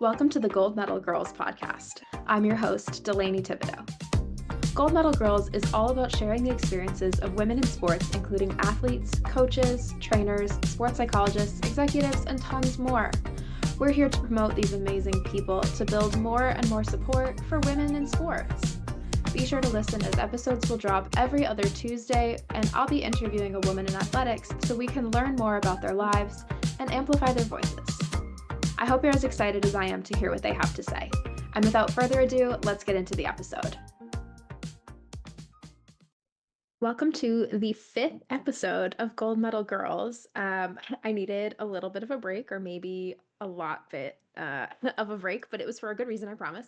Welcome to the Gold Medal Girls podcast. I'm your host, Delaney Thibodeau. Gold Medal Girls is all about sharing the experiences of women in sports, including athletes, coaches, trainers, sports psychologists, executives, and tons more. We're here to promote these amazing people to build more and more support for women in sports. Be sure to listen as episodes will drop every other Tuesday, and I'll be interviewing a woman in athletics so we can learn more about their lives and amplify their voices. I hope you're as excited as I am to hear what they have to say. And without further ado, let's get into the episode. Welcome to the 5th episode of Gold Medal Girls. I needed a little bit of a break, or maybe a lot of a break, but it was for a good reason, I promise.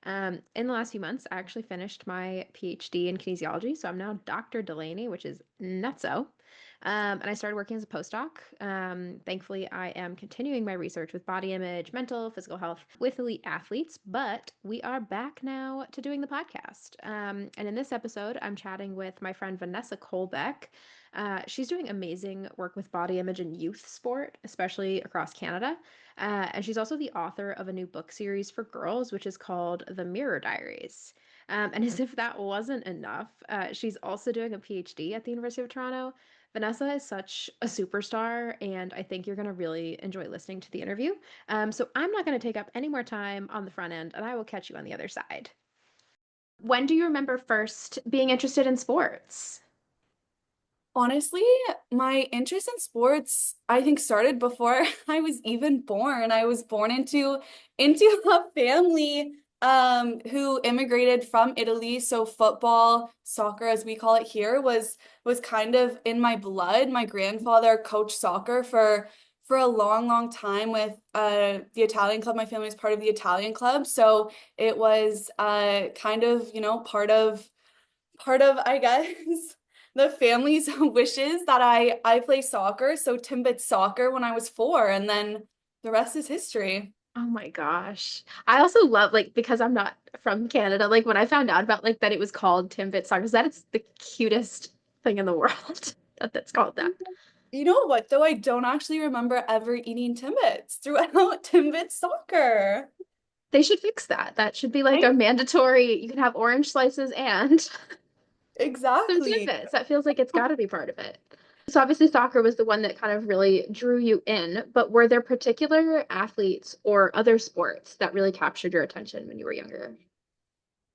In the last few months, I actually finished my PhD in kinesiology, so I'm now Dr. Delaney, which is nutso. And I started working as a postdoc. Thankfully, I am continuing my research with body image, mental, physical health with elite athletes, but we are back now to doing the podcast. And in this episode, I'm chatting with my friend Vanessa Coulbeck. She's doing amazing work with body image in youth sport, especially across Canada. And she's also the author of a new book series for girls, which is called The Mirror Diaries. And as if that wasn't enough, she's also doing a PhD at the University of Toronto. Vanessa is such a superstar, and I think you're going to really enjoy listening to the interview. So I'm not going to take up any more time on the front end, and I will catch you on the other side. When do you remember first being interested in sports? Honestly, my interest in sports, I think, started before I was even born. I was born into a family who immigrated from Italy, so football, soccer as we call it here, was kind of in my blood. My grandfather coached soccer for a long, long time with the Italian club. My family was part of the Italian club, so it was kind of, part of I guess the family's wishes that I play soccer. So Timbit soccer when I was 4, and then the rest is history. Oh my gosh. I also love, like, because I'm not from Canada, like when I found out about like that it was called Timbit soccer, that is the cutest thing in the world that that's called that. You know what, though? I don't actually remember ever eating Timbits throughout Timbit soccer. They should fix that. That should be like I a mandatory, you can have orange slices and some exactly. tidbits. That feels like it's got to be part of it. So obviously soccer was the one that kind of really drew you in, but were there particular athletes or other sports that really captured your attention when you were younger?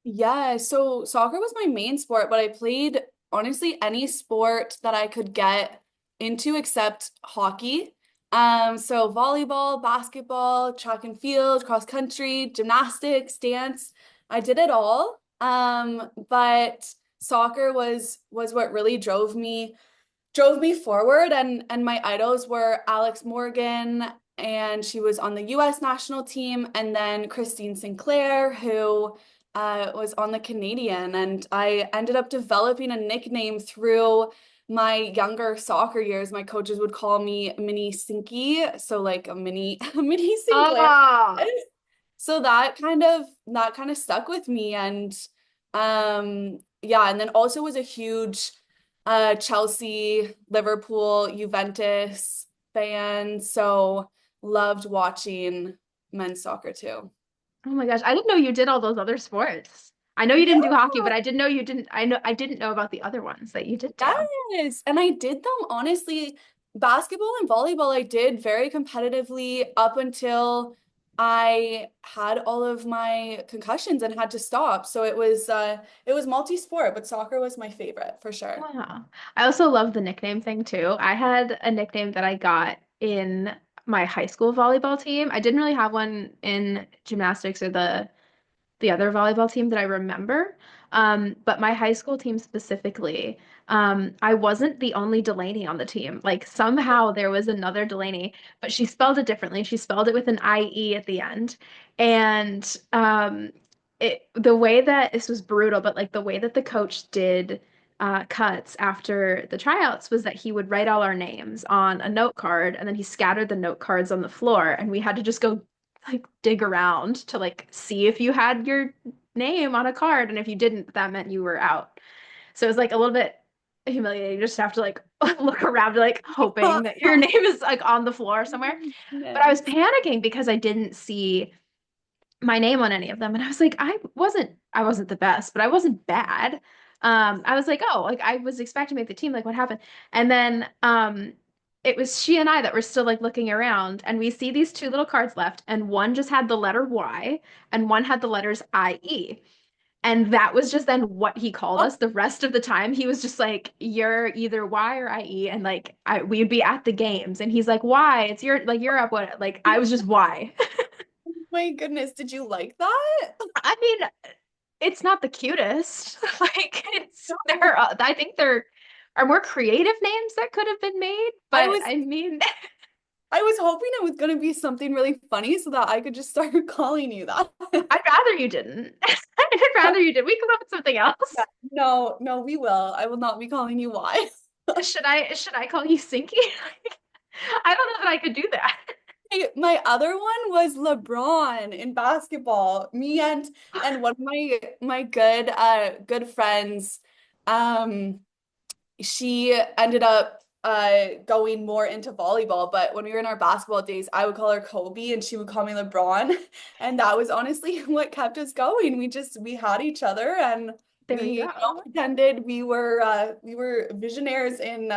Yeah, so soccer was my main sport, but I played honestly any sport that I could get into except hockey. So volleyball, basketball, track and field, cross country, gymnastics, dance. I did it all. But soccer was what really drove me forward, and my idols were Alex Morgan, and she was on the US national team, and then Christine Sinclair, who was on the Canadian. And I ended up developing a nickname through my younger soccer years. My coaches would call me Mini Sinky, so like a mini a mini Sinclair. Oh, So that kind of stuck with me. And yeah, and then also was a huge Chelsea, Liverpool, Juventus fan, so loved watching men's soccer too. oh my gosh. I didn't know you did all those other sports. I know you Yeah. didn't do hockey, but I didn't know you didn't. I didn't know about the other ones that you did do. Yes, and I did them honestly. Basketball and volleyball I did very competitively up until I had all of my concussions and had to stop. So it was multi-sport, but soccer was my favorite for sure. Wow. I also love the nickname thing too. I had a nickname that I got in my high school volleyball team. I didn't really have one in gymnastics or the other volleyball team that I remember. But my high school team specifically, I wasn't the only Delaney on the team. Like somehow there was another Delaney, but she spelled it differently. She spelled it with an IE at the end. And the way that this was brutal, but like the way that the coach did cuts after the tryouts was that he would write all our names on a note card and then he scattered the note cards on the floor and we had to just go like dig around to like see if you had your name on a card, and if you didn't, that meant you were out. So it was like a little bit humiliating. You just have to like look around, like hoping that your name is like on the floor somewhere. But I was Yes. panicking because I didn't see my name on any of them. And I was like, I wasn't the best, but I wasn't bad. I was like, oh, like I was expecting to make the team, like what happened? And then it was she and I that were still like looking around, and we see these two little cards left, and one just had the letter Y and one had the letters IE. And that was just then what he called us the rest of the time. He was just like, "You're either Y or IE," and like we'd be at the games, and he's like, "Y, it's your like you're up what?" Like I was just Y. My goodness, did you like that? I mean, it's not the cutest. Like it's there. I think there are more creative names that could have been made, I but was I mean, I was hoping it was gonna be something really funny so that I could just start calling you that. I'd rather you didn't. I'd rather you did. We come up with something Yeah. else. No, no, we will. I will not be calling you why. Should I call you Sinky? I don't know that I could do that. My other one was LeBron in basketball. Me and one of my good friends, um, she ended up going more into volleyball, but when we were in our basketball days, I would call her Kobe and she would call me LeBron. And that was honestly what kept us going. We had each other and There you go. pretended we were visionaries in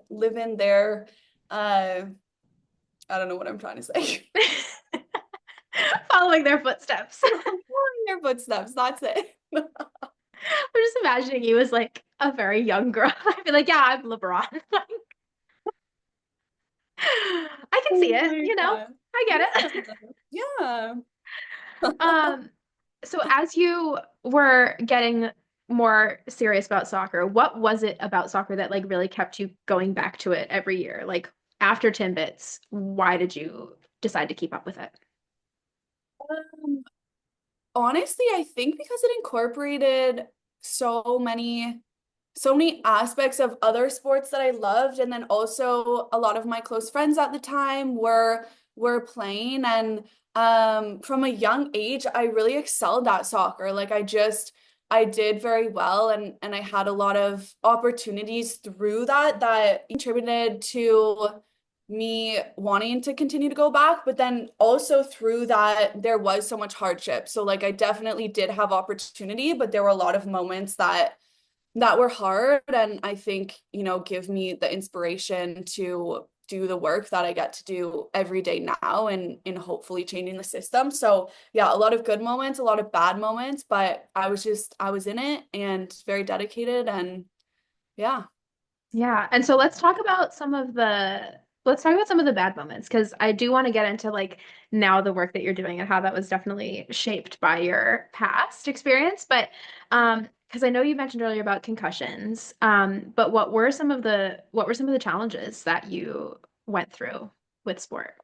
living their I don't know what I'm trying to say. Following their footsteps. Following their footsteps, that's it. I'm just imagining you as like a very young girl. I'd be like, yeah, I'm LeBron. I can Oh see it, my you know. God. I get it. Yeah. Yeah. Um, so as you were getting more serious about soccer, what was it about soccer that like really kept you going back to it every year? Like after Timbits, why did you decide to keep up with it? Um, Honestly, I think because it incorporated so many so many aspects of other sports that I loved, and then also a lot of my close friends at the time were playing, and from a young age I really excelled at soccer. Like I did very well, and I had a lot of opportunities through that contributed to me wanting to continue to go back, but then also through that there was so much hardship. So like I definitely did have opportunity, but there were a lot of moments that were hard, and I think, give me the inspiration to do the work that I get to do every day now, and in hopefully changing the system. So yeah, a lot of good moments, a lot of bad moments, but I was in it and very dedicated, and yeah. Yeah. And so let's talk about some of the bad moments because I do want to get into like now the work that you're doing and how that was definitely shaped by your past experience. But because I know you mentioned earlier about concussions. But what were some of the challenges that you went through with sport?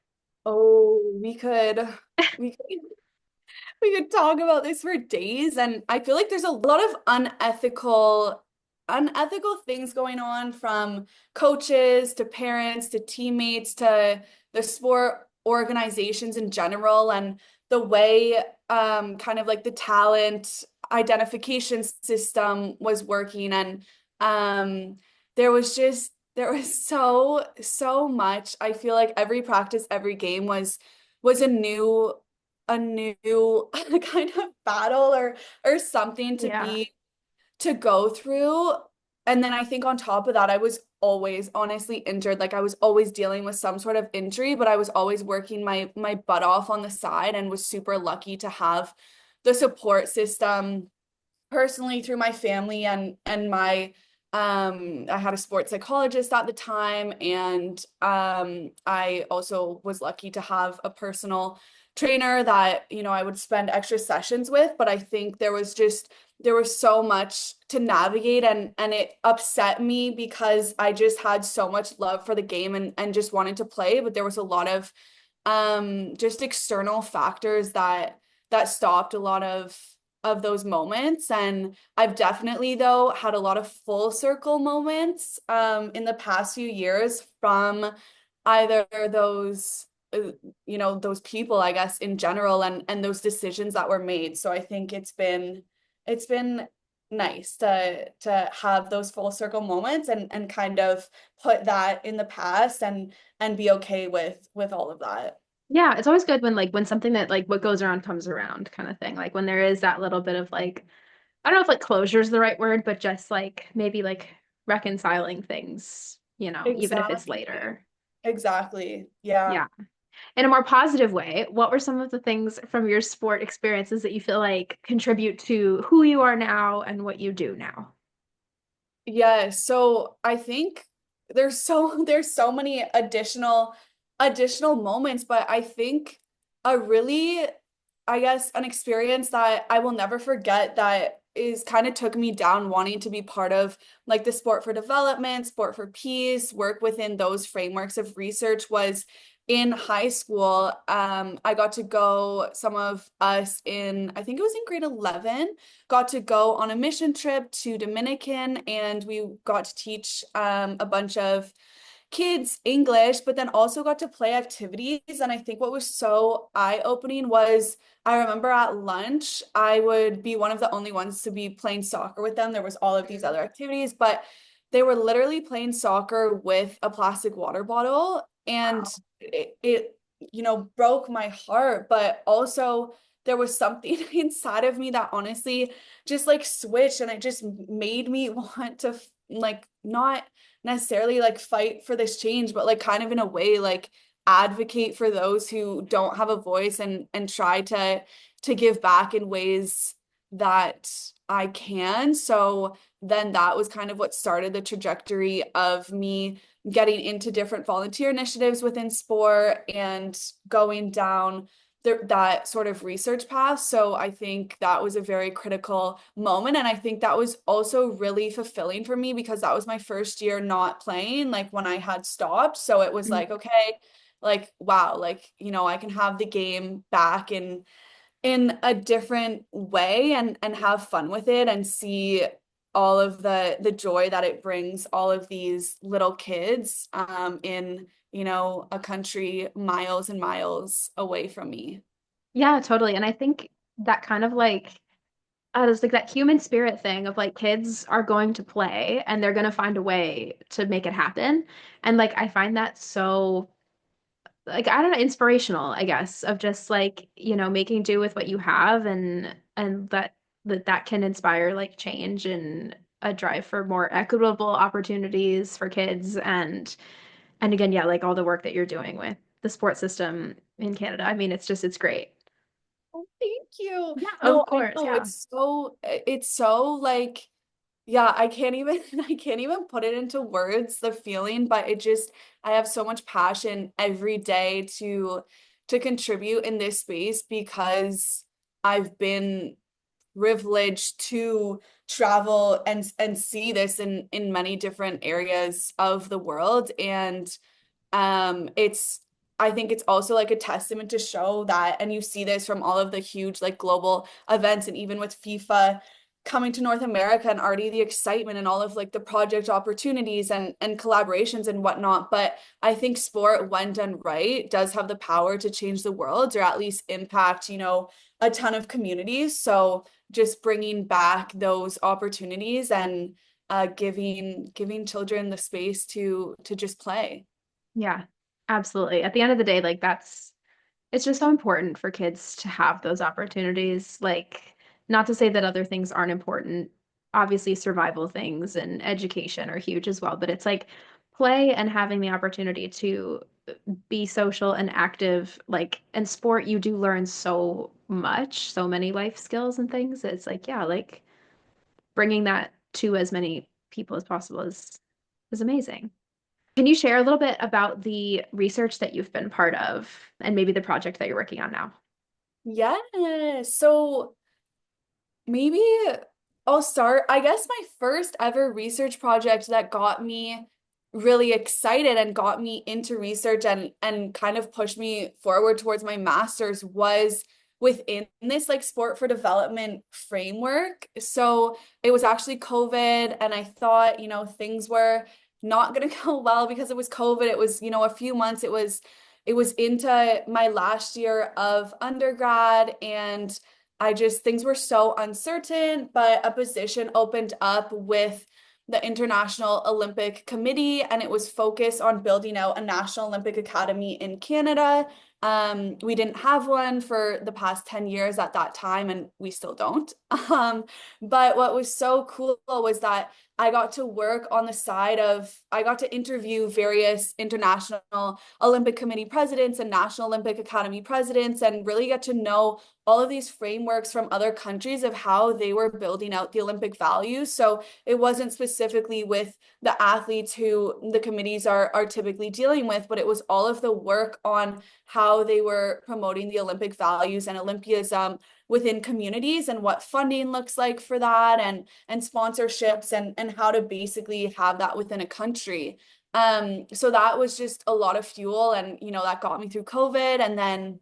Oh, we could we could talk about this for days, and I feel like there's a lot of unethical things going on, from coaches to parents to teammates to the sport organizations in general, and the way kind of like the talent identification system was working, and um there was so much. I feel like every practice, every game was a new kind of battle, or something Yeah. to go through. And then I think on top of that, I was always honestly injured. Like I was always dealing with some sort of injury, but I was always working my butt off on the side, and was super lucky to have the support system personally through my family, and my I had a sports psychologist at the time, and I also was lucky to have a personal trainer that, I would spend extra sessions with. But I think there was so much to navigate, and it upset me because I just had so much love for the game, and just wanted to play, but there was a lot of just external factors that stopped a lot of those moments. And I've definitely though had a lot of full circle moments in the past few years from either those those people, I guess, in general, and those decisions that were made. So I think it's been nice to have those full circle moments, and kind of put that in the past, and be okay with all of that. Yeah, it's always good when like when something that like what goes around comes around kind of thing. Like when there is that little bit of like I don't know if like closure is the right word, but just like maybe like reconciling things, even if it's Exactly. later. Exactly. Yeah. Yeah. In a more positive way, what were some of the things from your sport experiences that you feel like contribute to who you are now and what you do now? Yeah, so I think there's so many additional moments, but I think a really I guess an experience that I will never forget that is kind of took me down wanting to be part of like the sport for development, sport for peace, work within those frameworks of research was in high school. I got to go, some of us in, I think it was in grade 11, got to go on a mission trip to Dominican, and we got to teach a bunch of kids English, but then also got to play activities. And I think what was so eye-opening was I remember at lunch, I would be one of the only ones to be playing soccer with them. There was all of these other activities, but they were literally playing soccer with a plastic water bottle. And Wow. it broke my heart, but also there was something inside of me that honestly just like switched, and it just made me want to like not necessarily like fight for this change, but like kind of in a way like advocate for those who don't have a voice, and try to give back in ways that I can. So then that was kind of what started the trajectory of me getting into different volunteer initiatives within sport and going down that sort of research path. So I think that was a very critical moment. And I think that was also really fulfilling for me because that was my first year not playing, like when I had stopped. So it was like, okay, like, wow, like, I can have the game back in a different way, and have fun with it, and see all of the joy that it brings all of these little kids in a country miles and miles away from me. Yeah, totally. And I think that kind of like it's like that human spirit thing of like kids are going to play and they're going to find a way to make it happen. And like I find that so like I don't know, inspirational, I guess, of just like, making do with what you have and that can inspire like change and a drive for more equitable opportunities for kids and again, yeah, like all the work that you're doing with the sports system in Canada. I mean, it's great. Oh, thank you. Yeah, of No, I course. know Yeah. it's so like, yeah, I can't even I can't even put it into words, the feeling, but I have so much passion every day to contribute in this space because I've been privileged to travel and see this in many different areas of the world. And it's I think it's also like a testament to show that, and you see this from all of the huge like global events, and even with FIFA coming to North America, and already the excitement and all of like the project opportunities and collaborations and whatnot. But I think sport, when done right, does have the power to change the world, or at least impact, a ton of communities. So just bringing back those opportunities, and giving children the space to just play. Yeah, absolutely. At the end of the day, like it's just so important for kids to have those opportunities. Like, not to say that other things aren't important. Obviously, survival things and education are huge as well, but it's like play and having the opportunity to be social and active, like, and sport, you do learn so much, so many life skills and things. It's like, yeah, like bringing that to as many people as possible is amazing. Can you share a little bit about the research that you've been part of and maybe the project that you're working on now? Yes. So maybe I'll start. I guess my first ever research project that got me really excited and got me into research, and kind of pushed me forward towards my master's was within this like sport for development framework. So it was actually COVID, and I thought, things were not going to go well because it was COVID. It was, a few months. It was into my last year of undergrad, and things were so uncertain, but a position opened up with the International Olympic Committee, and it was focused on building out a National Olympic Academy in Canada. We didn't have one for the past 10 years at that time, and we still don't. But what was so cool was that I got to work on the side of, I got to interview various international Olympic Committee presidents and National Olympic Academy presidents and really get to know all of these frameworks from other countries of how they were building out the Olympic values. So it wasn't specifically with the athletes who the committees are typically dealing with, but it was all of the work on how they were promoting the Olympic values and Olympianism within communities and what funding looks like for that and sponsorships and how to basically have that within a country. So that was just a lot of fuel and that got me through COVID and then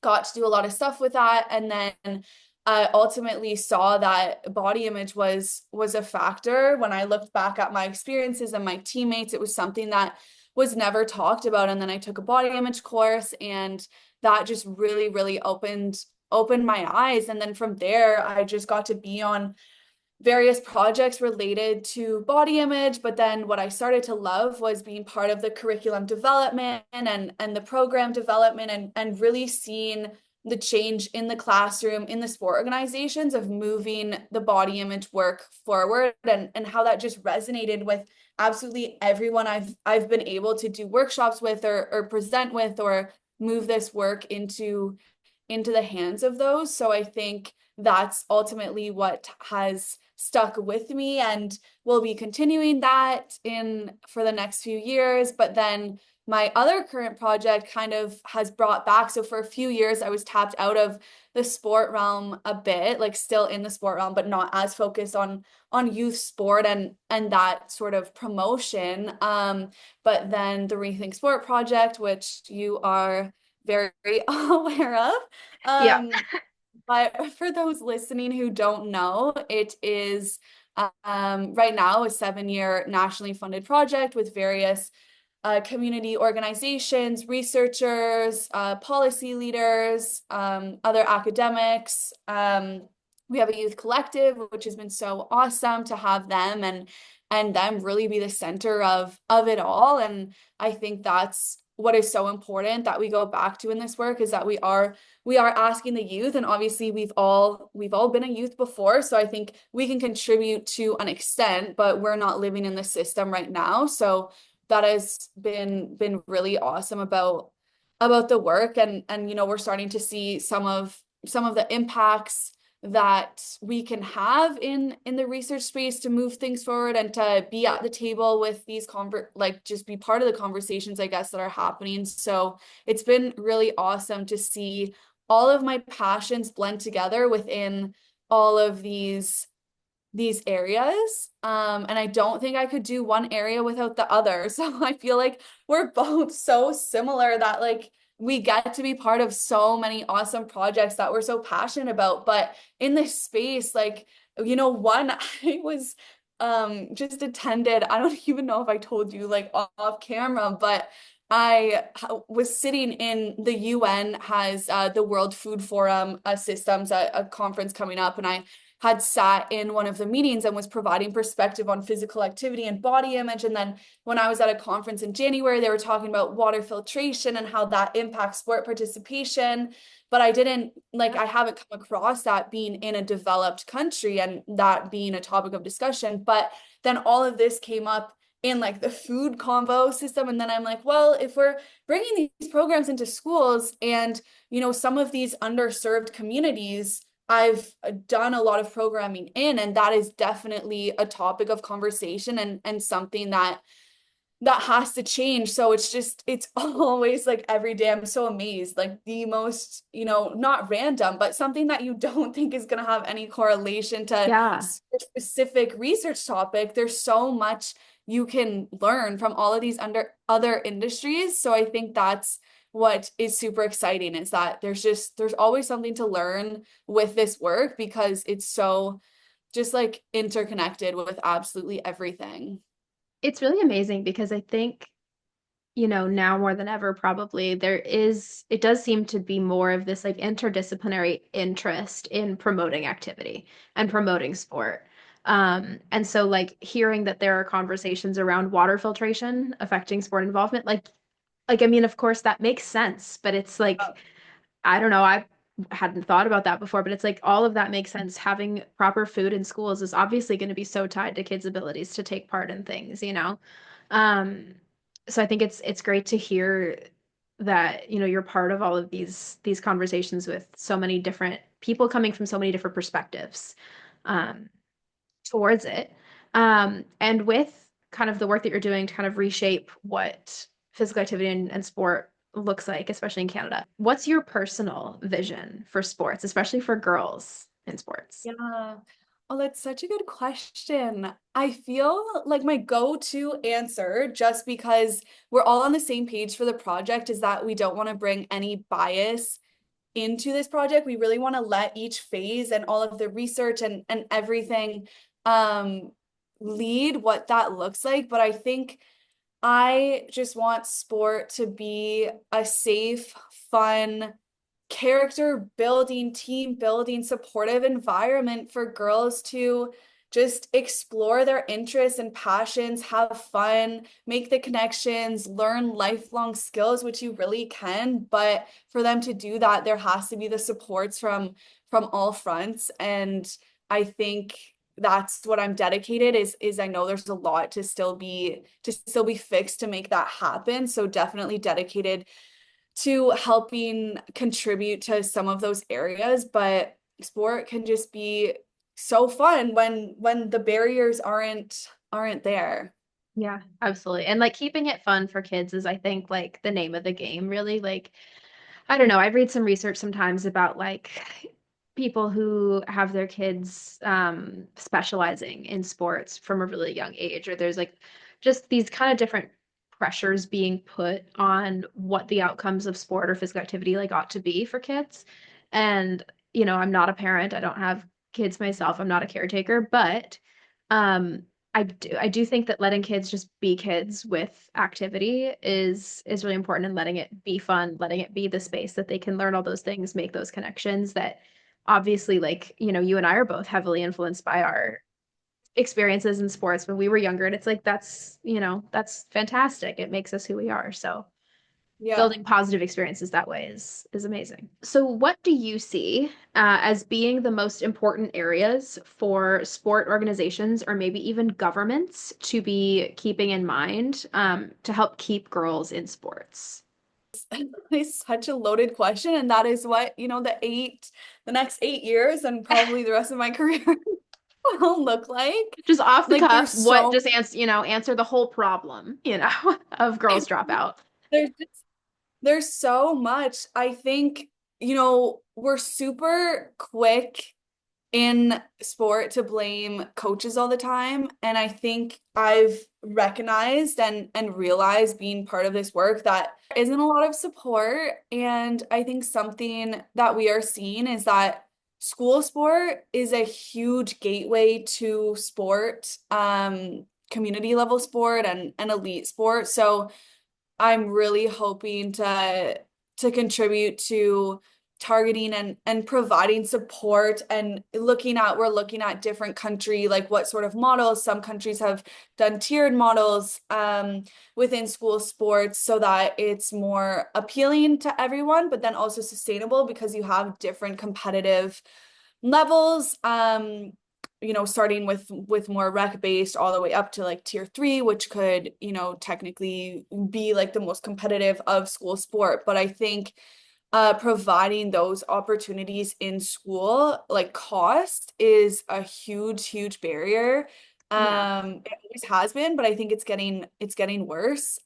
got to do a lot of stuff with that. And then I ultimately saw that body image was a factor. When I looked back at my experiences and my teammates, it was something that was never talked about. And then I took a body image course and that just really, really opened my eyes. And then from there, I just got to be on various projects related to body image. But then what I started to love was being part of the curriculum development and the program development and really seeing the change in the classroom, in the sport organizations of moving the body image work forward and how that just resonated with absolutely everyone I've been able to do workshops with or present with or move this work into the hands of those. So I think that's ultimately what has stuck with me and will be continuing that in for the next few years. But then my other current project kind of has brought back. So for a few years, I was tapped out of the sport realm a bit, like still in the sport realm, but not as focused on youth sport and that sort of promotion. But then the Rethink Sport project, which you are very aware of. Yeah. But for those listening who don't know, it is right now a 7-year nationally funded project with various community organizations, researchers, policy leaders, other academics. We have a youth collective, which has been so awesome to have them and them really be the center of it all. And I think that's what is so important that we go back to in this work is that we are asking the youth, and obviously we've all been a youth before, so I think we can contribute to an extent, but we're not living in the system right now. So that has been really awesome about the work and we're starting to see some of the impacts that we can have in the research space to move things forward and to be at the table with these just be part of the conversations I guess that are happening. So it's been really awesome to see all of my passions blend together within all of these areas. And I don't think I could do one area without the other. So I feel like we're both so similar that like we get to be part of so many awesome projects that we're so passionate about. But in this space, like, one I was just attended, I don't even know if I told you like off camera, but I was sitting in the UN has the World Food Forum systems, a conference coming up, and I had sat in one of the meetings and was providing perspective on physical activity and body image. And then when I was at a conference in January, they were talking about water filtration and how that impacts sport participation. But I haven't come across that being in a developed country and that being a topic of discussion. But then all of this came up in like the food convo system. And then I'm like, well, if we're bringing these programs into schools and, some of these underserved communities, I've done a lot of programming and that is definitely a topic of conversation and something that has to change. So it's always like every day I'm so amazed, like the most, not random, but something that you don't think is going to have any correlation to a Yeah. specific research topic. There's so much you can learn from all of these other industries. So I think that's what is super exciting is that there's always something to learn with this work because it's so just like interconnected with absolutely everything. It's really amazing because I think, now more than ever, probably it does seem to be more of this like interdisciplinary interest in promoting activity and promoting sport. And so like hearing that there are conversations around water filtration affecting sport involvement, like Like, I mean, of course that makes sense, but it's like, I don't know, I hadn't thought about that before, but it's like all of that makes sense. Having proper food in schools is obviously going to be so tied to kids' abilities to take part in things, you know? Um, so I think it's great to hear that, you know, you're part of all of these conversations with so many different people coming from so many different perspectives. Um, towards it. And with kind of the work that you're doing to kind of reshape what physical activity and sport looks like, especially in Canada, what's your personal vision for sports, especially for girls in sports? Yeah. Oh, that's such a good question. I feel like my go-to answer, just because we're all on the same page for the project, is that we don't want to bring any bias into this project. We really want to let each phase and all of the research and everything um lead what that looks like. But I think I just want sport to be a safe, fun, character building, team building, supportive environment for girls to just explore their interests and passions, have fun, make the connections, learn lifelong skills, which you really can. But for them to do that, there has to be the supports from all fronts. And I think that's what I'm dedicated is I know there's a lot to still be fixed to make that happen. So definitely dedicated to helping contribute to some of those areas, but sport can just be so fun when the barriers aren't there. Yeah, absolutely. And like keeping it fun for kids is, I think, like the name of the game, really. Like, I don't know. I read some research sometimes about like people who have their kids specializing in sports from a really young age, or there's like just these kind of different pressures being put on what the outcomes of sport or physical activity like ought to be for kids. And, you know, I'm not a parent. I don't have kids myself. I'm not a caretaker, but um I do think that letting kids just be kids with activity is really important, and letting it be fun, letting it be the space that they can learn all those things, make those connections that obviously, like, you know, you and I are both heavily influenced by our experiences in sports when we were younger, and it's like that's, you know, that's fantastic. It makes us who we are. So Yeah. building positive experiences that way is amazing. So, what do you see as being the most important areas for sport organizations or maybe even governments to be keeping in mind to help keep girls in sports? It's such a loaded question, and that is what, the next 8 years and probably the rest of my career will look like. Just off the Like cuff, there's what so just answer, you know, answer the whole problem, you know, of girls drop out. there's just there's so much. I think, we're super quick in sport to blame coaches all the time. And I think I've recognized and realized, being part of this work, that there isn't a lot of support. And I think something that we are seeing is that school sport is a huge gateway to sport, community level sport and elite sport. So I'm really hoping to contribute to targeting and providing support, and we're looking at different country, like what sort of models. Some countries have done tiered models within school sports so that it's more appealing to everyone, but then also sustainable, because you have different competitive levels. Starting with more rec based all the way up to like tier 3, which could, technically be like the most competitive of school sport. But I think providing those opportunities in school, like cost, is a huge, huge barrier. Yeah. It always has been, but I think it's getting worse.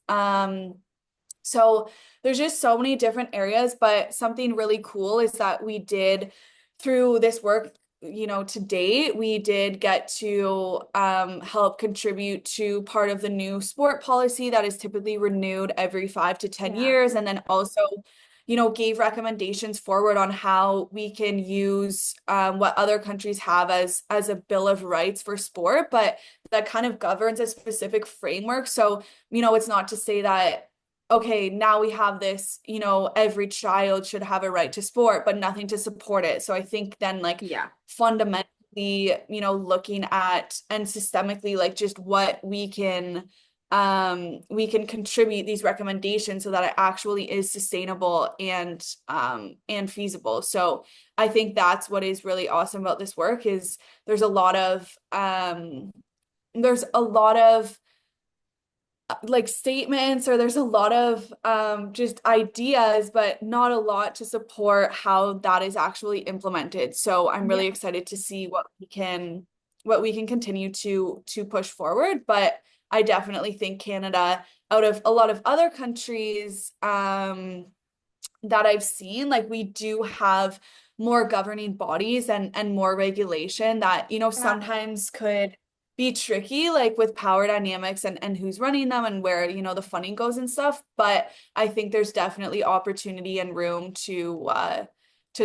So there's just so many different areas, but something really cool is that we did, through this work, to date, we did get to help contribute to part of the new sport policy that is typically renewed every 5 to 10 Yeah. years, and then also, gave recommendations forward on how we can use what other countries have as a bill of rights for sport, but that kind of governs a specific framework. So, it's not to say that, okay, now we have this, every child should have a right to sport, but nothing to support it. So I think then, like, Yeah. fundamentally, looking at and systemically, like, just what we can we can contribute these recommendations so that it actually is sustainable and feasible. So I think that's what is really awesome about this work is there's a lot of there's a lot of like statements or there's a lot of just ideas, but not a lot to support how that is actually implemented. So I'm Yeah. really excited to see what we can continue to push forward. But I definitely think Canada, out of a lot of other countries, that I've seen, like we do have more governing bodies and more regulation that, Yeah. sometimes could be tricky, like with power dynamics and who's running them and where, the funding goes and stuff. But I think there's definitely opportunity and room to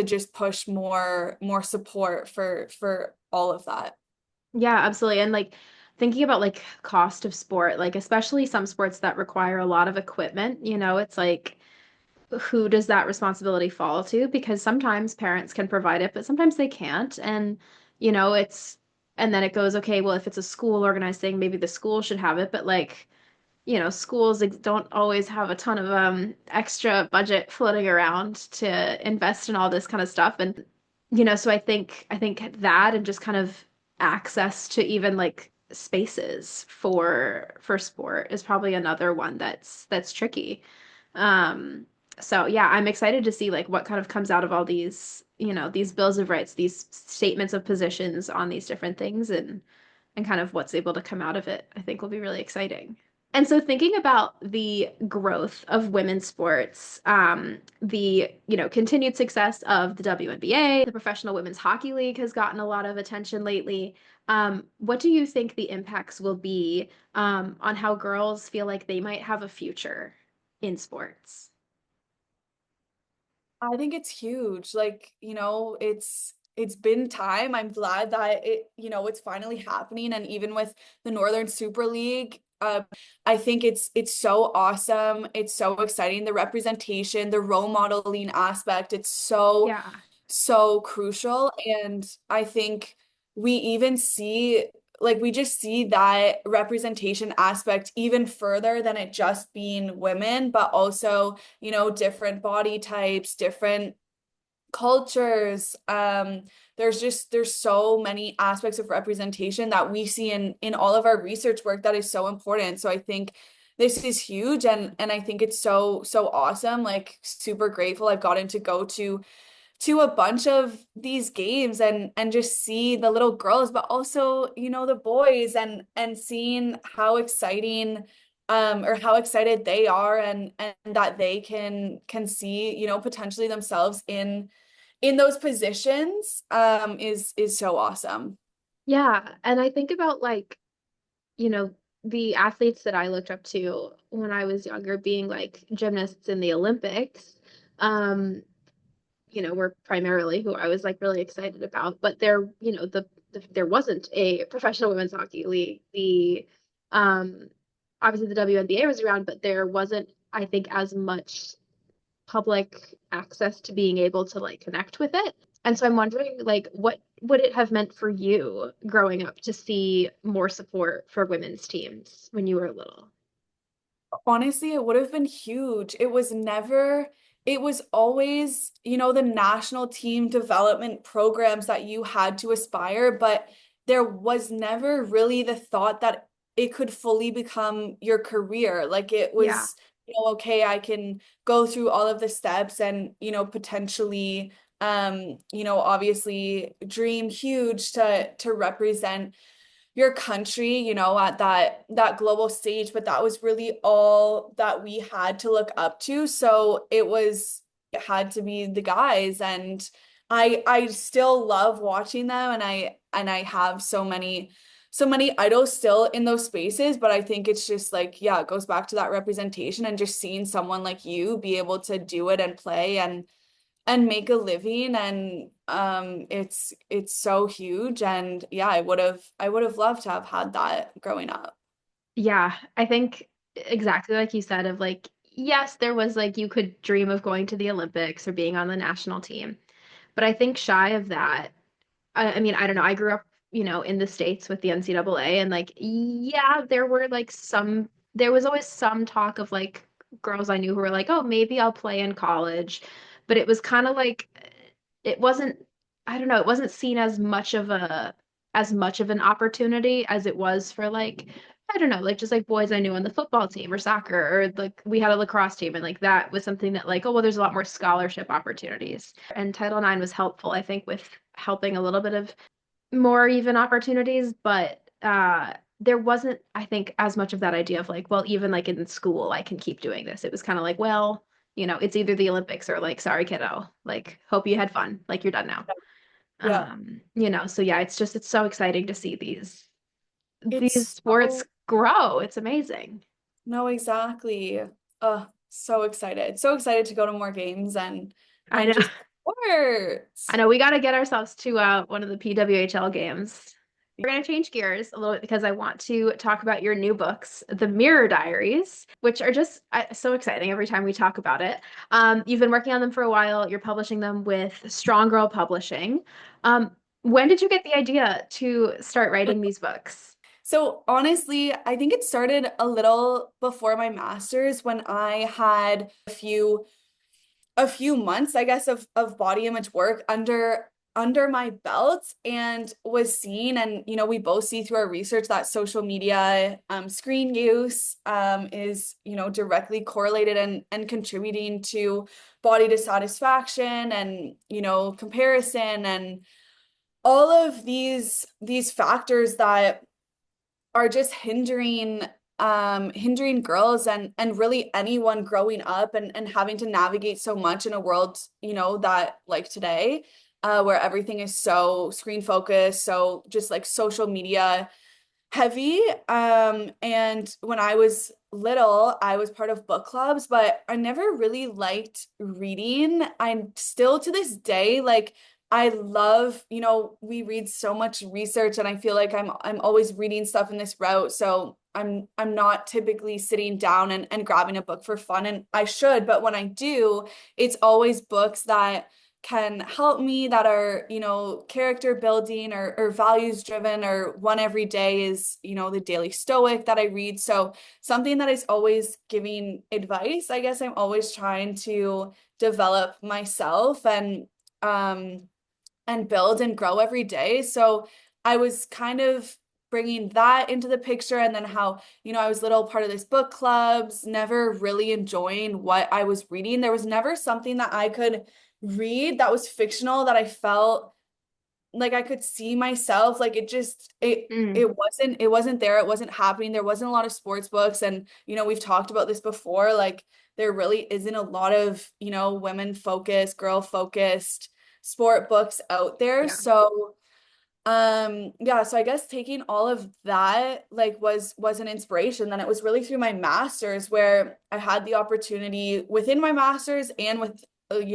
just push more support for all of that. Yeah, absolutely. And like thinking about like cost of sport, like especially some sports that require a lot of equipment, it's like who does that responsibility fall to? Because sometimes parents can provide it, but sometimes they can't. And, it's, and then it goes, okay, well, if it's a school organized thing, maybe the school should have it. But like, schools don't always have a ton of extra budget floating around to invest in all this kind of stuff. And, so I think that and just kind of access to even like spaces for sport is probably another one that's tricky. Um, so yeah, I'm excited to see like what kind of comes out of all these, these bills of rights, these statements of positions on these different things and kind of what's able to come out of it, I think will be really exciting. And so thinking about the growth of women's sports, the, continued success of the WNBA, the Professional Women's Hockey League has gotten a lot of attention lately. What do you think the impacts will be, on how girls feel like they might have a future in sports? I think it's huge. Like, it's been time. I'm glad that it's finally happening. And even with the Northern Super League, I think it's so awesome. It's so exciting. The representation, the role modeling aspect, it's so Yeah. so crucial. And I think we even see, like, we just see that representation aspect even further than it just being women, but also, different body types, different cultures. There's so many aspects of representation that we see in all of our research work that is so important. So I think this is huge and I think it's so so awesome. Like super grateful I've gotten to go to a bunch of these games and just see the little girls but also the boys and seeing how exciting or how excited they are and that they can see potentially themselves in those positions is so awesome. Yeah. And I think about like, you know, the athletes that I looked up to when I was younger being like gymnasts in the Olympics. Um, were primarily who I was like really excited about. But there, there wasn't a professional women's hockey league. The obviously the WNBA was around, but there wasn't, I think, as much public access to being able to like connect with it. And so I'm wondering, like, what would it have meant for you growing up to see more support for women's teams when you were little? Honestly, it would have been huge. It was always, the national team development programs that you had to aspire, but there was never really the thought that it could fully become your career. Like it Yeah. was, okay, I can go through all of the steps and, potentially, obviously dream huge to represent your country, at that global stage, but that was really all that we had to look up to. So it had to be the guys and I still love watching them and I have so many idols still in those spaces, but I think it's just like, yeah, it goes back to that representation and just seeing someone like you be able to do it and play and make a living and it's so huge and yeah I would have loved to have had that growing up. Yeah, I think exactly like you said, of like, yes, there was like you could dream of going to the Olympics or being on the national team. But I think shy of that, I mean, I don't know. I grew up, in the States with the NCAA, and like, yeah, there were like some there was always some talk of like girls I knew who were like, oh, maybe I'll play in college. But it was kind of like it wasn't, I don't know, it wasn't seen as much of an opportunity as it was for like, I don't know, like just like boys I knew on the football team or soccer, or like we had a lacrosse team, and like that was something that like, oh well, there's a lot more scholarship opportunities. And Title IX was helpful, I think, with helping a little bit of more even opportunities, but there wasn't, I think, as much of that idea of like, well, even like in school, I can keep doing this. It was kind of like, well, it's either the Olympics or like, sorry, kiddo, like, hope you had fun, like you're done now. Yeah. So yeah, it's so exciting to see these It's sports grow. It's amazing. no, exactly. So excited. So excited to go to more games I and know. just I sports. know we got to get ourselves to one of the PWHL games. We're going to change gears a little bit because I want to talk about your new books, The Mirror Diaries, which are just so exciting every time we talk about it. You've been working on them for a while. You're publishing them with Strong Girl Publishing. When did you get the idea to start writing these books? So honestly, I think it started a little before my master's when I had a few months, I guess, of body image work under my belt and was seeing, and we both see through our research that social media screen use is directly correlated and contributing to body dissatisfaction and comparison and all of these factors that are just hindering girls and really anyone growing up and having to navigate so much in a world that like today where everything is so screen focused, so just like social media heavy. And when I was little, I was part of book clubs, but I never really liked reading. I'm still to this day, like I love, we read so much research and I feel like I'm always reading stuff in this route. So I'm not typically sitting down and grabbing a book for fun. And I should, but when I do, it's always books that can help me that are, character building or values driven, or one every day is, the Daily Stoic that I read. So something that is always giving advice. I guess I'm always trying to develop myself and build and grow every day. So I was kind of bringing that into the picture, and then how, I was little part of this book clubs, never really enjoying what I was reading. There was never something that I could read that was fictional that I felt like I could see myself. Like it just Mm, it wasn't there. It wasn't happening. There wasn't a lot of sports books, and we've talked about this before. Like there really isn't a lot of, women focused, girl focused sport books out there. yeah. So yeah, so I guess taking all of that like was an inspiration. Then it was really through my master's where I had the opportunity within my master's and with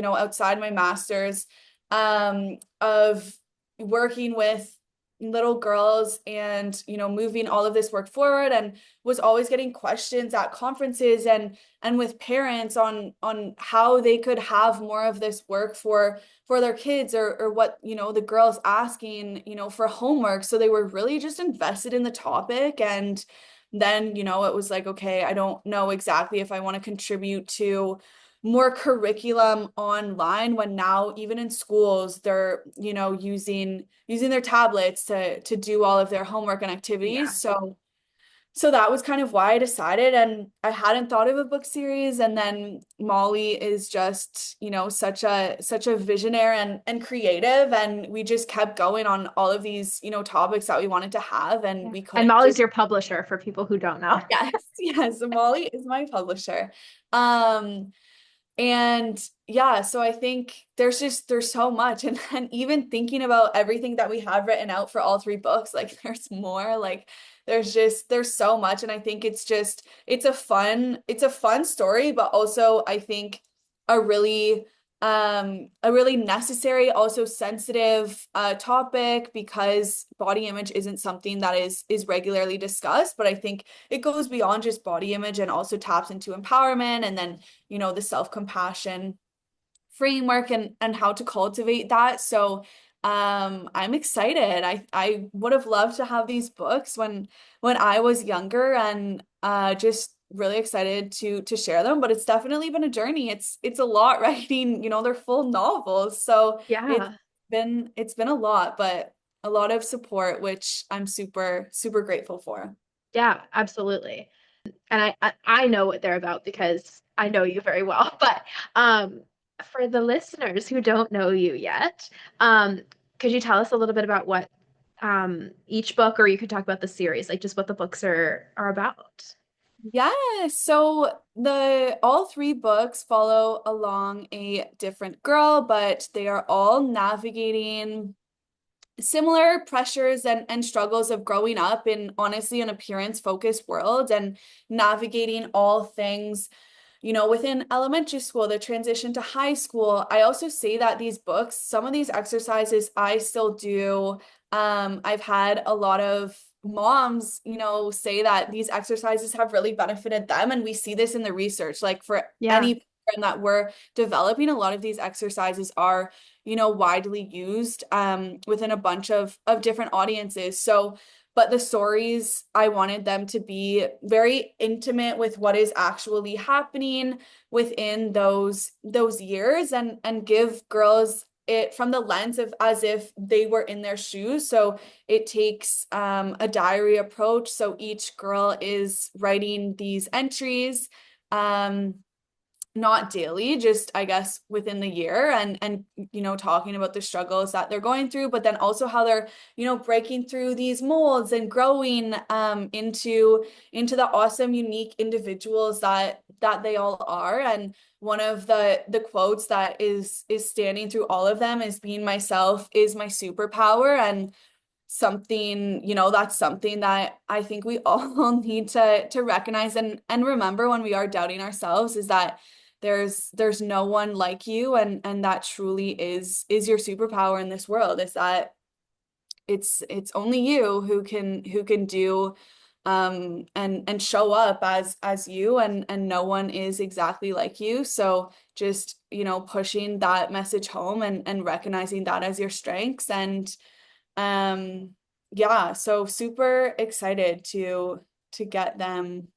outside my master's of working with little girls and moving all of this work forward, and was always getting questions at conferences and with parents on how they could have more of this work for their kids, or what the girls asking for homework. So they were really just invested in the topic. And then it was like, okay, I don't know exactly if I want to contribute to more curriculum online, when now even in schools they're using their tablets to do all of their homework and activities. Yeah. So that was kind of why I decided, and I hadn't thought of a book series. And then Molly is just, such a visionary and creative, and we just kept going on all of these, topics that we wanted to have, and Yeah. we And couldn't Molly's just your publisher for people who don't know. yes, yes, Molly is my publisher. Um and yeah, so I think there's so much. And even thinking about everything that we have written out for all three books, like there's more, like there's so much. And I think it's a fun story, but also I think a really a really necessary, also sensitive topic, because body image isn't something that is regularly discussed. But I think it goes beyond just body image and also taps into empowerment, and then the self-compassion framework and how to cultivate that. So I'm excited. I would have loved to have these books when I was younger, and just really excited to share them, but it's definitely been a journey. It's a lot writing, they're full novels. So it's Yeah. it's been a lot, but a lot of support, which I'm super, super grateful for. Yeah, absolutely. And I know what they're about because I know you very well. But um, for the listeners who don't know you yet, um, could you tell us a little bit about what each book, or you could talk about the series, like just what the books are about? Yeah, so the all three books follow along a different girl, but they are all navigating similar pressures and struggles of growing up in honestly an appearance focused world and navigating all things within elementary school, the transition to high school. I also say that these books, some of these exercises I still do. I've had a lot of moms, say that these exercises have really benefited them. And we see this in the research. Like for Yeah, any program that we're developing, a lot of these exercises are, widely used within a bunch of different audiences. So but the stories, I wanted them to be very intimate with what is actually happening within those years and give girls it from the lens of as if they were in their shoes. So it takes a diary approach. So each girl is writing these entries. Um, not daily, just I guess within the year and talking about the struggles that they're going through, but then also how they're breaking through these molds and growing into the awesome unique individuals that they all are. And one of the quotes that is standing through all of them is being myself is my superpower. And something, that's something that I think we all need to recognize and remember when we are doubting ourselves is that there's no one like you and that truly is your superpower in this world is that it's only you who can do and show up as you and no one is exactly like you. So just pushing that message home and recognizing that as your strengths and um, yeah, so super excited to get them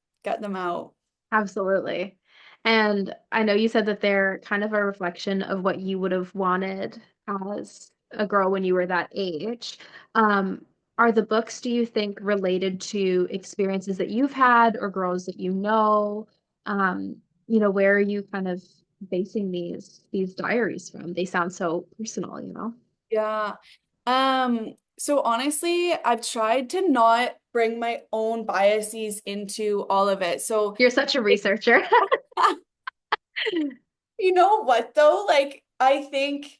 out. absolutely. And I know you said that they're kind of a reflection of what you would have wanted as a girl when you were that age. Um, are the books, do you think, related to experiences that you've had or girls that you know? Um, where are you kind of basing these diaries from? They sound so personal, you know? Yeah. So honestly, I've tried to not bring my own biases into all of it. So You're such a researcher. you know what though? Like, I think,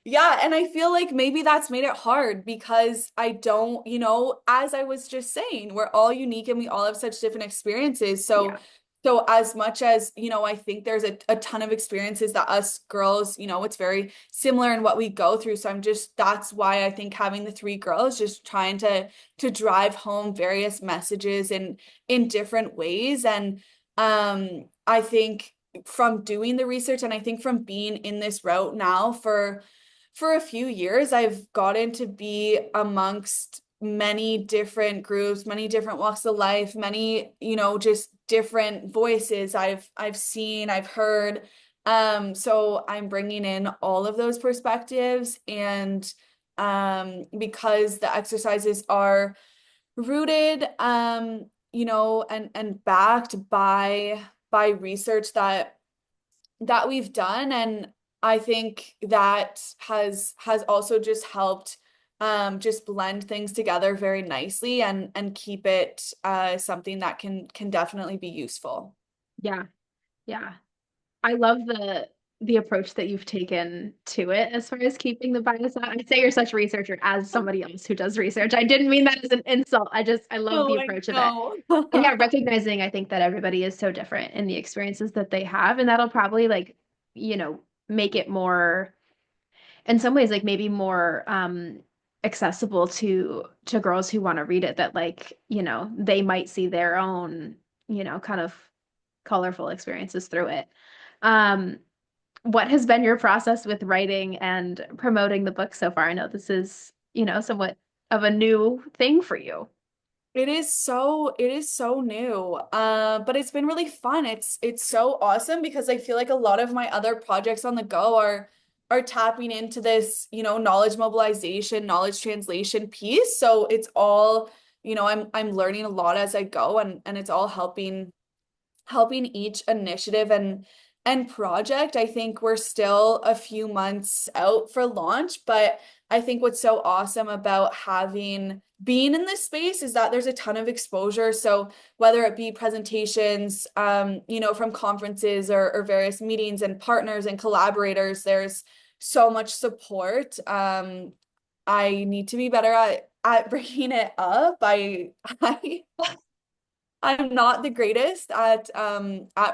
yeah, and I feel like maybe that's made it hard because I don't, as I was just saying, we're all unique and we all have such different experiences. So, Yeah. so as much as, I think there's a ton of experiences that us girls, it's very similar in what we go through. So that's why I think having the three girls just trying to drive home various messages in different ways. And I think from doing the research and I think from being in this route now for a few years, I've gotten to be amongst many different groups, many different walks of life, many, just different voices I've seen, I've heard. So I'm bringing in all of those perspectives and because the exercises are rooted and backed by research that we've done and I think that has also just helped just blend things together very nicely and keep it something that can definitely be useful. Yeah. Yeah. I love the approach that you've taken to it as far as keeping the bias out. I'd say you're such a researcher as somebody else who does research. I didn't mean that as an insult. I love the Oh, I approach of it. know. And yeah, recognizing I think that everybody is so different in the experiences that they have. And that'll probably like, make it more in some ways like maybe more accessible to girls who want to read it that like, they might see their own, kind of colorful experiences through it. Um, what has been your process with writing and promoting the book so far? I know this is, somewhat of a new thing for you. it is so new. But it's been really fun. It's so awesome because I feel like a lot of my other projects on the go are tapping into this, knowledge mobilization, knowledge translation piece. So it's all, I'm learning a lot as I go, and it's all helping each initiative and project. I think we're still a few months out for launch, but I think what's so awesome about having being in this space is that there's a ton of exposure. So whether it be presentations, from conferences or various meetings and partners and collaborators, there's so much support. I need to be better at bringing it up. I'm not the greatest at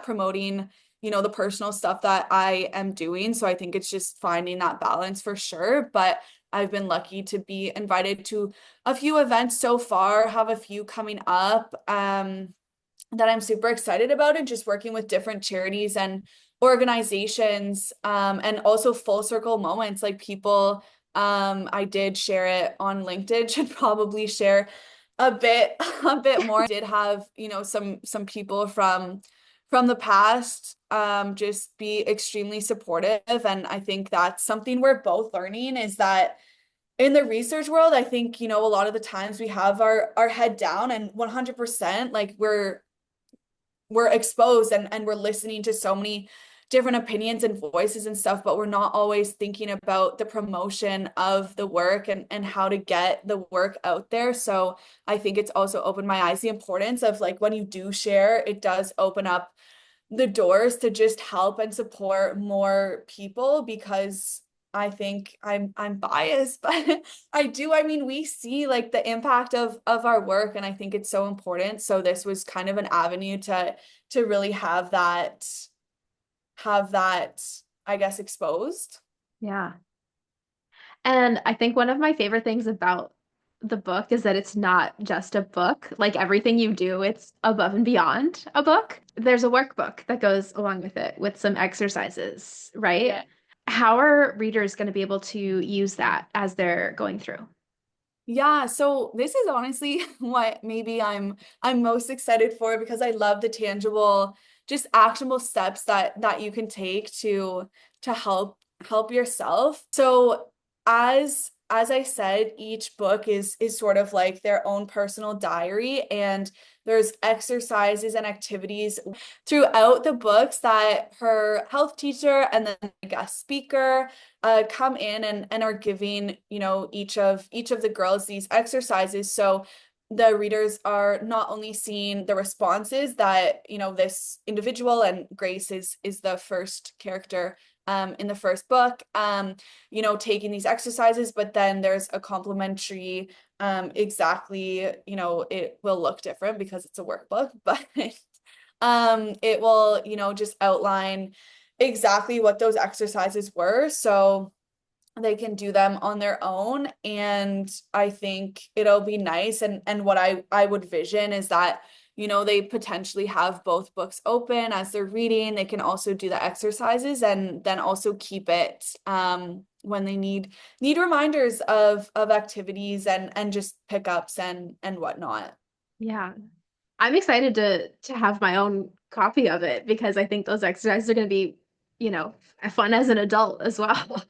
promoting, the personal stuff that I am doing. So I think it's just finding that balance for sure. But I've been lucky to be invited to a few events so far, have a few coming up. That I'm super excited about, and just working with different charities and organizations, and also full circle moments like people. I did share it on LinkedIn, should probably share a bit a bit more. Did have, some people from the past just be extremely supportive, and I think that's something we're both learning, is that in the research world, I think, a lot of the times we have our head down, and 100% like we're exposed, and we're listening to so many different opinions and voices and stuff, but we're not always thinking about the promotion of the work, and how to get the work out there. So I think it's also opened my eyes the importance of, like, when you do share, it does open up the doors to just help and support more people, because I think I'm biased, but I mean, we see like the impact of our work, and I think it's so important. So this was kind of an avenue to really have that, I guess, exposed. Yeah. And I think one of my favorite things about the book is that it's not just a book. Like everything you do, it's above and beyond a book. There's a workbook that goes along with it with some exercises, right? Yeah. How are readers going to be able to use that as they're going through? Yeah, so this is honestly what maybe I'm most excited for, because I love the tangible, just actionable steps that you can take to help yourself. So as I said, each book is sort of like their own personal diary, and there's exercises and activities throughout the books that her health teacher and then a guest speaker come in and are giving, each of the girls these exercises. So the readers are not only seeing the responses that, this individual, and Grace is the first character in the first book, taking these exercises, but then there's a complimentary, exactly, it will look different because it's a workbook, but it will, just outline exactly what those exercises were, so they can do them on their own. And I think it'll be nice. And what I would vision is that, they potentially have both books open as they're reading. They can also do the exercises, and then also keep it when they need reminders of activities and just pickups and whatnot. Yeah. I'm excited to have my own copy of it because I think those exercises are going to be, you know, fun as an adult as well.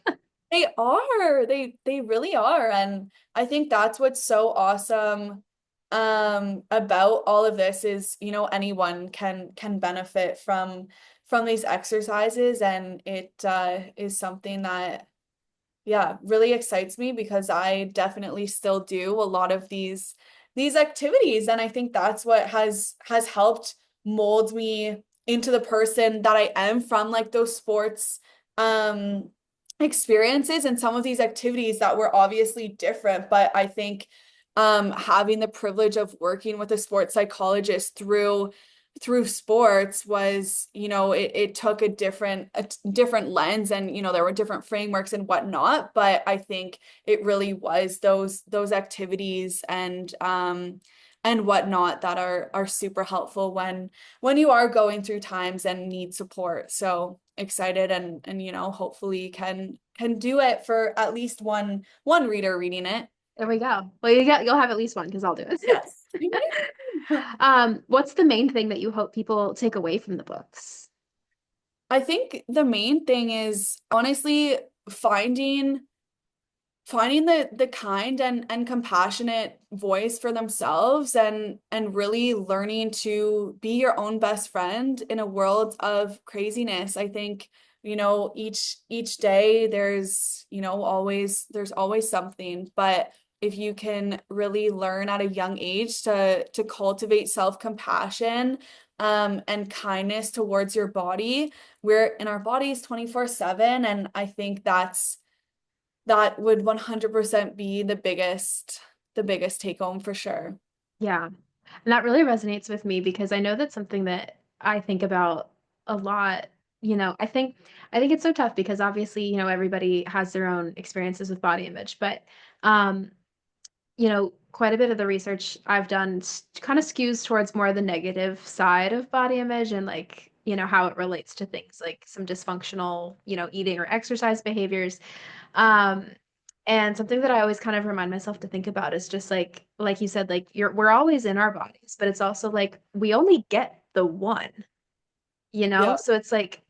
They are. They really are. And I think that's what's so awesome about all of this is, anyone can benefit from these exercises, and it is something that, yeah, really excites me, because I definitely still do a lot of these activities, and I think that's what has helped mold me into the person that I am, from like those sports um experiences and some of these activities that were obviously different. But I think having the privilege of working with a sports psychologist through sports was, it took a different lens, and, there were different frameworks and whatnot. But I think it really was those activities and whatnot that are super helpful when you are going through times and need support. So excited, and hopefully can do it for at least one reader reading it. There we go. Well, you'll have at least one because I'll do it. Yes. What's the main thing that you hope people take away from the books? I think the main thing is honestly finding the kind and compassionate voice for themselves and really learning to be your own best friend in a world of craziness. I think, each day there's always something, but if you can really learn at a young age to cultivate self-compassion and kindness towards your body. We're in our bodies 24/7, and I think that would 100% be the biggest take home for sure. Yeah. And that really resonates with me because I know that's something that I think about a lot. I think it's so tough because obviously, everybody has their own experiences with body image, but um, quite a bit of the research I've done kind of skews towards more the negative side of body image and like, how it relates to things like some dysfunctional, eating or exercise behaviors. Um, and something that I always kind of remind myself to think about is just like you said, like we're always in our bodies, but it's also like we only get the one, Yeah, So it's like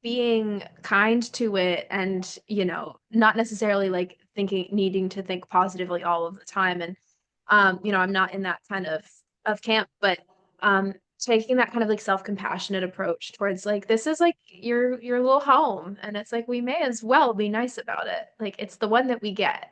being kind to it and, not necessarily like needing to think positively all of the time. And I'm not in that kind of camp, but taking that kind of like self-compassionate approach towards like this is like your little home and it's like we may as well be nice about it. Like it's the one that we get.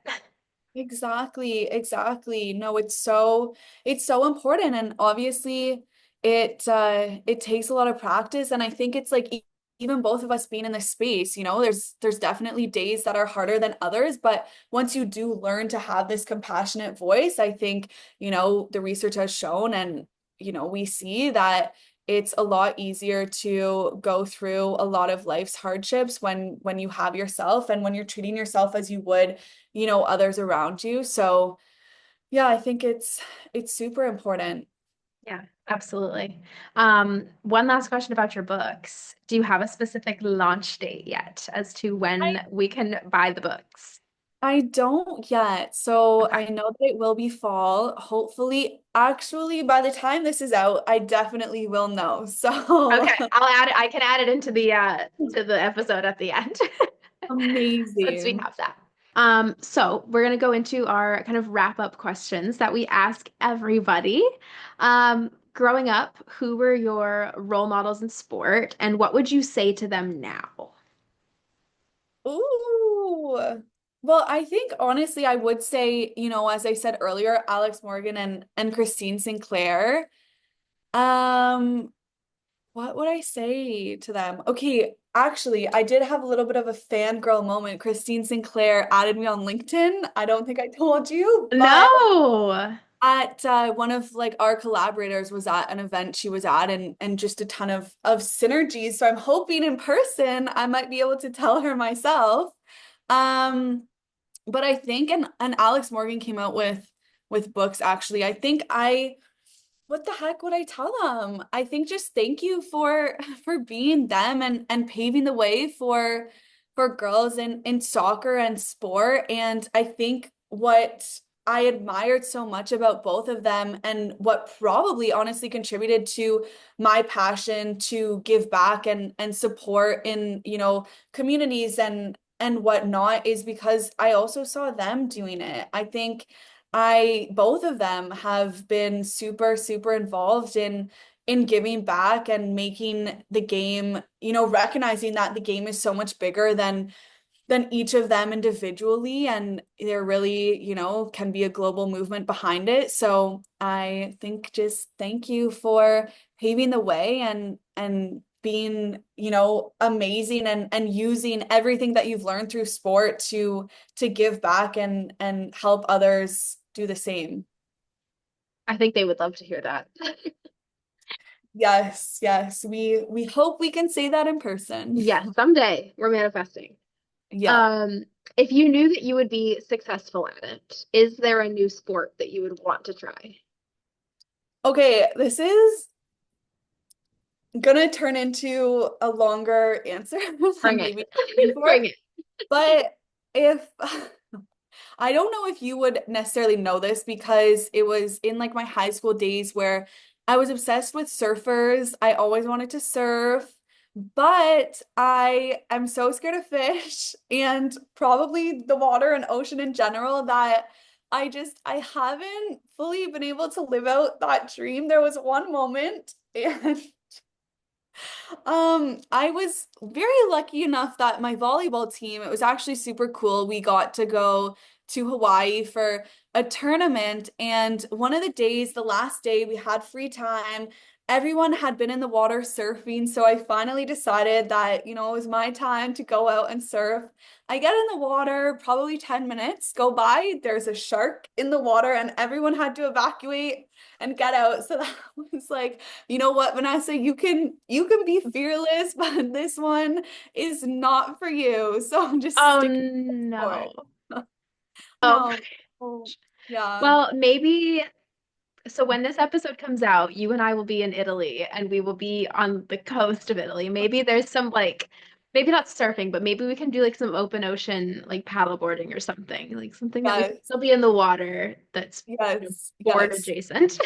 exactly, exactly. No, it's so important, and obviously it takes a lot of practice, and I think it's like even both of us being in this space, there's definitely days that are harder than others, but once you do learn to have this compassionate voice, I think, the research has shown, and we see that it's a lot easier to go through a lot of life's hardships when you have yourself and when you're treating yourself as you would, others around you. So yeah, I think it's super important. Yeah, absolutely. One last question about your books. Do you have a specific launch date yet as to I when we can buy the books? I don't yet. So Okay. I know that it will be fall. Hopefully, actually, by the time this is out, I definitely will know. Okay, So I'll add it. I can add it into the to the episode at the end once we amazing. have that. So we're gonna go into our kind of wrap up questions that we ask everybody. Growing up, who were your role models in sport, and what would you say to them now? Ooh. Well, I think honestly, I would say, as I said earlier, Alex Morgan and Christine Sinclair. Um, what would I say to them? Okay, actually, I did have a little bit of a fangirl moment. Christine Sinclair added me on LinkedIn. I don't think I told you, but No. at one of like our collaborators was at an event she was at, and just a ton of synergies. So I'm hoping in person I might be able to tell her myself. Um, but I think and Alex Morgan came out with books actually. I think I what the heck would I tell them? I think just thank you for for being them and paving the way for girls in soccer and sport. And I think what I admired so much about both of them and what probably honestly contributed to my passion to give back and support in, communities and whatnot is because I also saw them doing it. I think both of them have been super, super involved in giving back and making the game, recognizing that the game is so much bigger than each of them individually, and there really, can be a global movement behind it. So I think just thank you for paving the way and being, amazing and using everything that you've learned through sport to give back and help others do the same. I think they would love to hear that. Yes, yes. We hope we can say that in person. Yeah, someday we're manifesting. Yeah. Um, if you knew that you would be successful at it, is there a new sport that you would want to try? Okay, this is gonna turn into a longer answer than Bring it. maybe you're looking for. Bring it. But if I don't know if you would necessarily know this because it was in like my high school days where I was obsessed with surfers. I always wanted to surf, but I am so scared of fish and probably the water and ocean in general that I haven't fully been able to live out that dream. There was one moment and I was very lucky enough that my volleyball team, it was actually super cool. We got to go to Hawaii for a tournament, and one of the days, the last day, we had free time. Everyone had been in the water surfing, so I finally decided that, it was my time to go out and surf. I get in the water, probably 10 minutes go by, there's a shark in the water, and everyone had to evacuate and get out. So that was like, you know what, Vanessa, you can be fearless, but this one is not for you. So just Oh stick for no. it. Oh, No. Oh, yeah. well, maybe so when this episode comes out, you and I will be in Italy and we will be on the coast of Italy. Maybe there's some like maybe not surfing, but maybe we can do like some open ocean like paddleboarding or something. Like something that we can Yes. still be in the water that's Yes. board Yes. adjacent.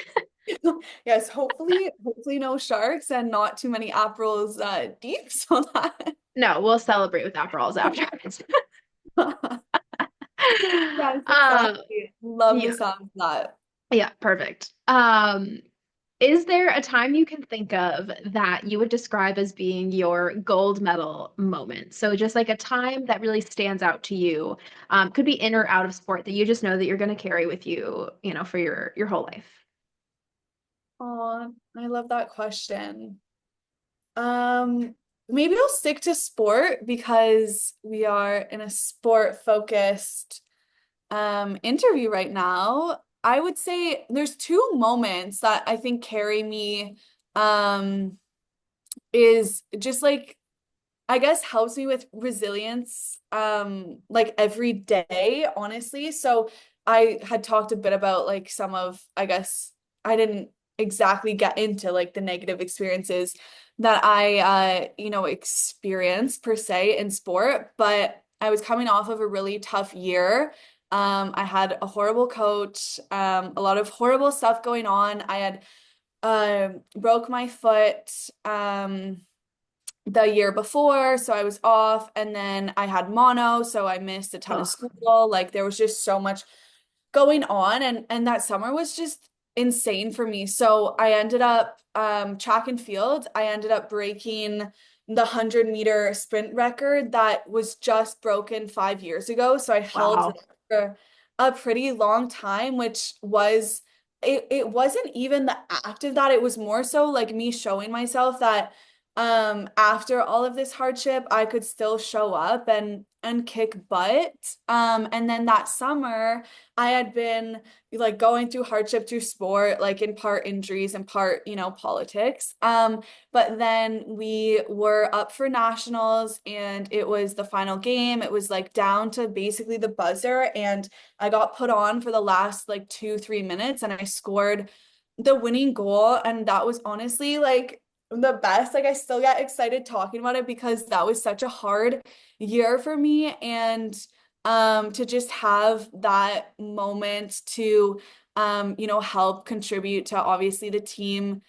Yes. Hopefully no sharks and not too many aprils deep so that No, we'll celebrate with Aperols afterwards. yes, Uh, exactly. Love the yeah, sound of that. yeah, perfect. Is there a time you can think of that you would describe as being your gold medal moment? So just like a time that really stands out to you, could be in or out of sport that you just know that you're going to carry with you, for your whole life. Oh, I love that question. Um, Maybe I'll stick to sport because we are in a sport focused interview right now. I would say there's two moments that I think carry me um is just like I guess helps me with resilience like every day, honestly. So I had talked a bit about like some of I guess I didn't exactly get into like the negative experiences that I experienced per se in sport, but I was coming off of a really tough year. I had a horrible coach, a lot of horrible stuff going on. I had broke my foot the year before, so I was off, and then I had mono, so I missed a ton of Oh, school. Like there was just so much going on, and that summer was just insane for me. So I ended up track and field. I ended up breaking the 100-meter sprint record that was just broken 5 years ago. So I held wow. that for a pretty long time, which was it wasn't even the act of that. It was more so like me showing myself that after all of this hardship I could still show up and kick butt. And then that summer I had been like going through hardship through sport, like in part injuries and part, politics. But then we were up for nationals and it was the final game. It was like down to basically the buzzer, and I got put on for the last like 2, 3 minutes and I scored the winning goal. And that was honestly like the best. Like I still get excited talking about it because that was such a hard year for me. And to just have that moment to help contribute to obviously the team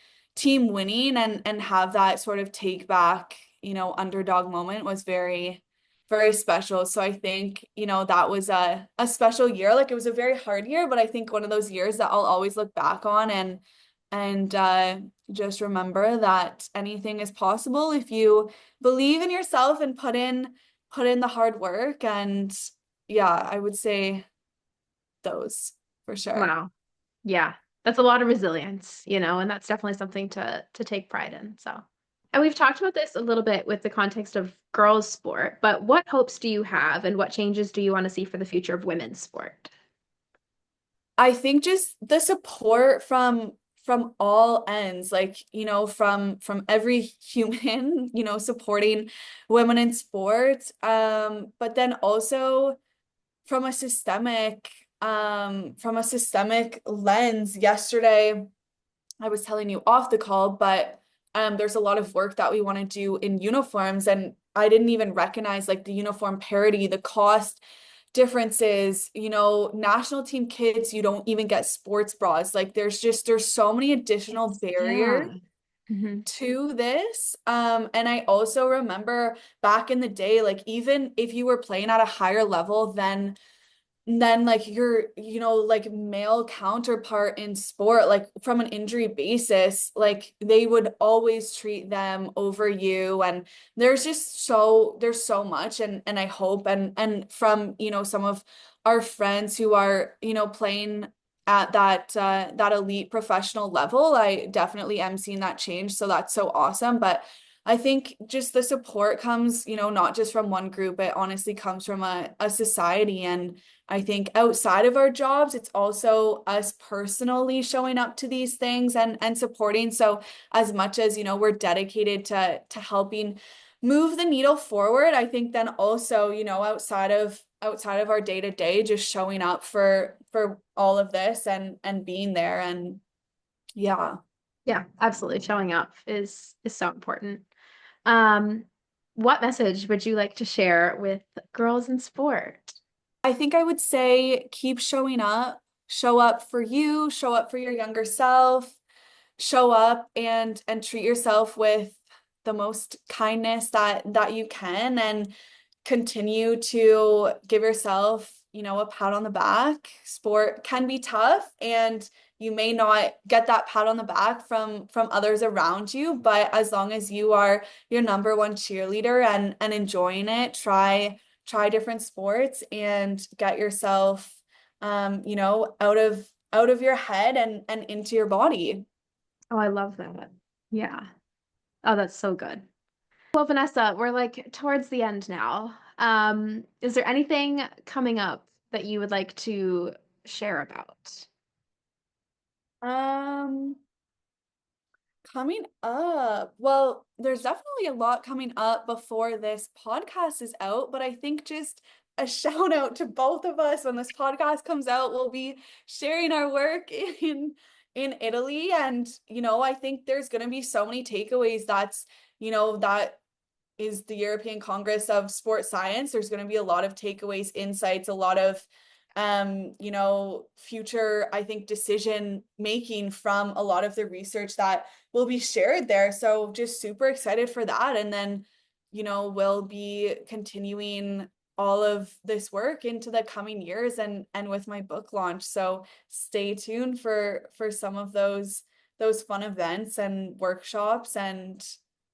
winning and have that sort of take back, underdog moment was very very special. So I think, that was a special year. Like it was a very hard year, but I think one of those years that I'll always look back on and just remember that anything is possible if you believe in yourself and put in the hard work. And yeah, I would say those for sure. Wow. Yeah. That's a lot of resilience, and that's definitely something to take pride in. So, and we've talked about this a little bit with the context of girls' sport, but what hopes do you have and what changes do you want to see for the future of women's sport? I think just the support from all ends, like, from every human, supporting women in sports. But then also from a systemic lens. Yesterday I was telling you off the call, but there's a lot of work that we want to do in uniforms, and I didn't even recognize like the uniform parity, the cost differences, national team kids, you don't even get sports bras. Like there's so many additional barriers Yeah. Hmm. to this. And I also remember back in the day, like even if you were playing at a higher level than like your like male counterpart in sport, like from an injury basis, like they would always treat them over you. And there's so much. And I hope and from some of our friends who are playing at that elite professional level, I definitely am seeing that change, so that's so awesome. But I think just the support comes, not just from one group, it honestly comes from a society. And I think outside of our jobs, it's also us personally showing up to these things and supporting. So as much as, we're dedicated to helping move the needle forward, I think then also, outside of our day to day, just showing up for all of this and being there. And yeah. Yeah, absolutely. Showing up is so important. Um, what message would you like to share with girls in sport? I think I would say keep showing up, show up for you, show up for your younger self, show up and treat yourself with the most kindness that you can, and continue to give yourself, a pat on the back. Sport can be tough, and you may not get that pat on the back from others around you, but as long as you are your number one cheerleader and enjoying it, try different sports and get yourself out of your head and into your body. Oh, I love that. Yeah. Oh, that's so good. Well, Vanessa, we're like towards the end now. Is there anything coming up that you would like to share about? Um, Coming up. Well, there's definitely a lot coming up before this podcast is out, but I think just a shout out to both of us when this podcast comes out. We'll be sharing our work in Italy, and I think there's going to be so many takeaways. That is the European Congress of Sports Science. There's going to be a lot of takeaways, insights, a lot of future, I think, decision making from a lot of the research that will be shared there. So just super excited for that. And then, we'll be continuing all of this work into the coming years and with my book launch. So stay tuned for some of those fun events and workshops. And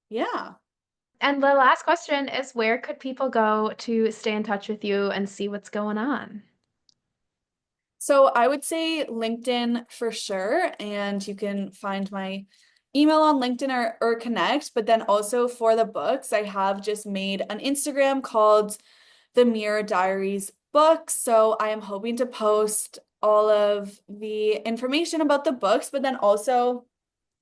yeah. And the last question is, where could people go to stay in touch with you and see what's going on? So I would say LinkedIn for sure. And you can find my email on LinkedIn or connect. But then also for the books, I have just made an Instagram called The Mirror Diaries Books. So I am hoping to post all of the information about the books, but then also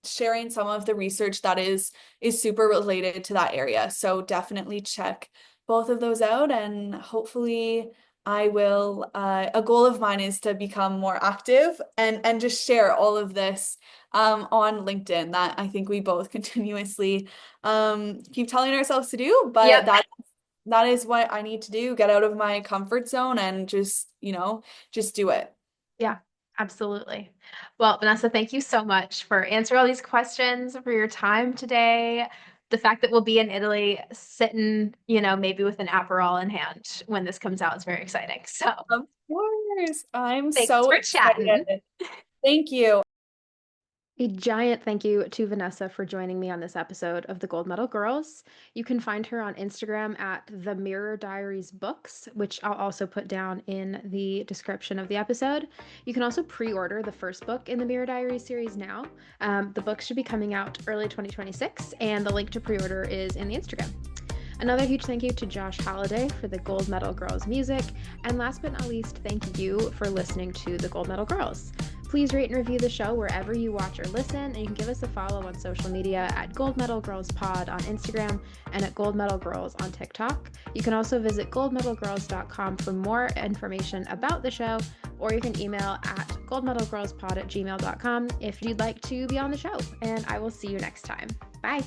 sharing some of the research that is super related to that area. So definitely check both of those out, and hopefully I will a goal of mine is to become more active and just share all of this on LinkedIn, that I think we both continuously keep telling ourselves to do, but Yep. that is what I need to do, get out of my comfort zone and just do it. Yeah, absolutely. Well, Vanessa, thank you so much for answering all these questions, for your time today. The fact that we'll be in Italy sitting, maybe with an Aperol in hand when this comes out is very exciting. So Of course. I'm thanks so for chatting. excited. Thank you. A giant thank you to Vanessa for joining me on this episode of the Gold Medal Girls. You can find her on Instagram at The Mirror Diaries Books, which I'll also put down in the description of the episode. You can also pre-order the first book in the Mirror Diaries series now. The book should be coming out early 2026, and the link to pre-order is in the Instagram. Another huge thank you to Josh Halliday for the Gold Medal Girls music. And last but not least, thank you for listening to the Gold Medal Girls. Please rate and review the show wherever you watch or listen, and you can give us a follow on social media at goldmedalgirlspod on Instagram and at goldmedalgirls on TikTok. You can also visit goldmedalgirls.com for more information about the show, or you can email at goldmedalgirlspod@gmail.com if you'd like to be on the show. And I will see you next time. Bye.